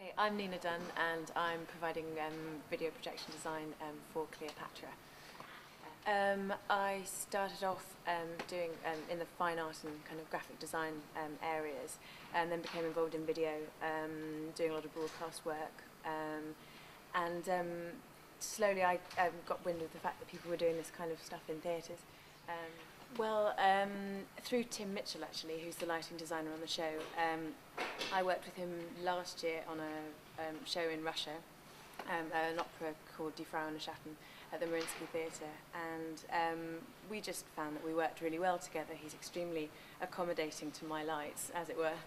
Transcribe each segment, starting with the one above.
Hey, I'm Nina Dunn and I'm providing video projection design for Cleopatra. I started off doing in the fine art and kind of graphic design areas, and then became involved in video, doing a lot of broadcast work, and slowly I got wind of the fact that people were doing this kind of stuff in theatres. Through Tim Mitchell actually, who's the lighting designer on the show. I worked with him last year on a show in Russia, an opera called Die Frau und der Schatten at the Mariinsky Theatre, and we just found that we worked really well together. He's extremely accommodating to my lights, as it were,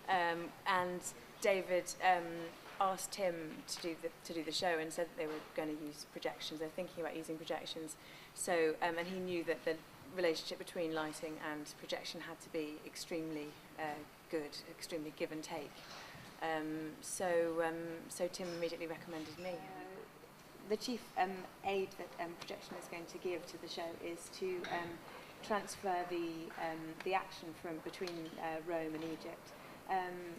and David asked him to do the show and said that they were going to use projections. They're thinking about using projections, so and he knew that the relationship between lighting and projection had to be extremely good, extremely give and take. So Tim immediately recommended me. The chief aid that projection is going to give to the show is to transfer the action from between Rome and Egypt.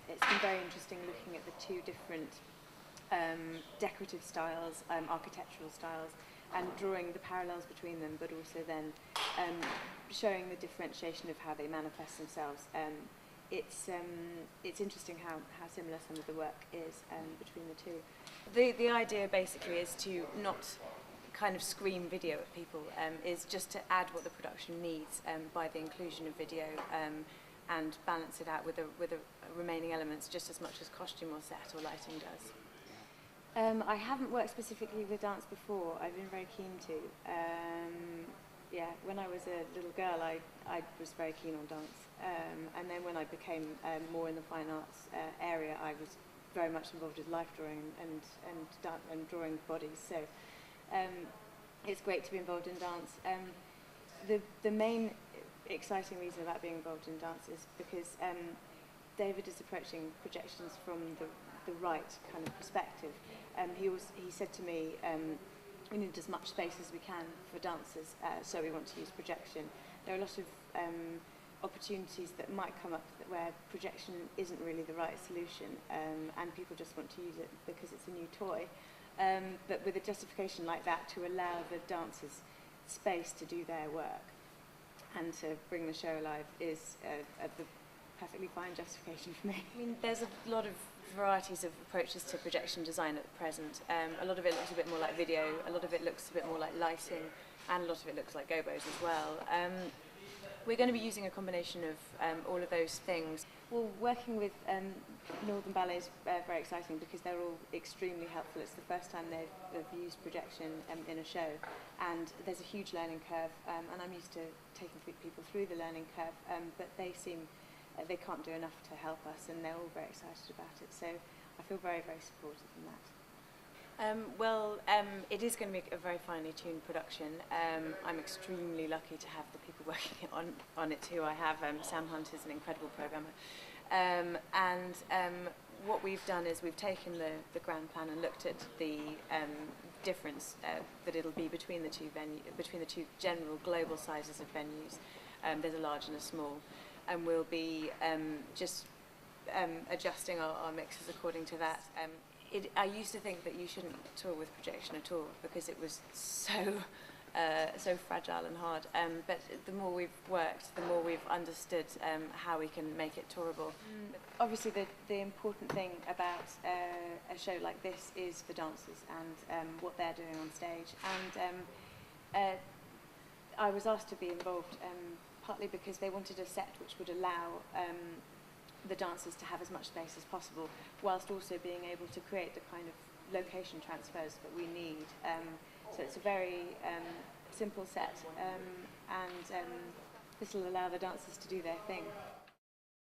It's been very interesting looking at the two different decorative styles, architectural styles, and drawing the parallels between them, but also then showing the differentiation of how they manifest themselves. It's interesting how similar some of the work is between the two. The idea basically is to not kind of scream video at people, is just to add what the production needs by the inclusion of video, and balance it out with the remaining elements just as much as costume or set or lighting does. I haven't worked specifically with dance before. I've been very keen to. Yeah, when I was a little girl, I was very keen on dance, and then when I became more in the fine arts area, I was very much involved with life drawing and drawing bodies. So it's great to be involved in dance. The main exciting reason about being involved in dance is because David is approaching projections from the right kind of perspective. He said to me, we need as much space as we can for dancers, so we want to use projection. There are a lot of opportunities that might come up where projection isn't really the right solution, and people just want to use it because it's a new toy. But with a justification like that to allow the dancers space to do their work and to bring the show alive is the perfectly fine justification for me. I mean, there's a lot of varieties of approaches to projection design at present. A lot of it looks a bit more like video, a lot of it looks a bit more like lighting, and a lot of it looks like gobos as well. We're going to be using a combination of all of those things. Well, working with Northern Ballet is very exciting because they're all extremely helpful. It's the first time they've used projection in a show, and there's a huge learning curve, and I'm used to taking people through the learning curve, but they can't do enough to help us, and they're all very excited about it. So I feel very, very supportive in that. It is going to be a very finely tuned production. I'm extremely lucky to have the people working on it who I have. Sam Hunt is an incredible programmer. What we've done is we've taken the grand plan and looked at the difference that it'll be between the two general global sizes of venues. There's a large and a small, and we'll be just adjusting our mixes according to that. I used to think that you shouldn't tour with projection at all because it was so fragile and hard. But the more we've worked, the more we've understood how we can make it tourable. Obviously, the important thing about a show like this is the dancers and what they're doing on stage. And I was asked to be involved partly because they wanted a set which would allow the dancers to have as much space as possible, whilst also being able to create the kind of location transfers that we need. So it's a very simple set, and this will allow the dancers to do their thing.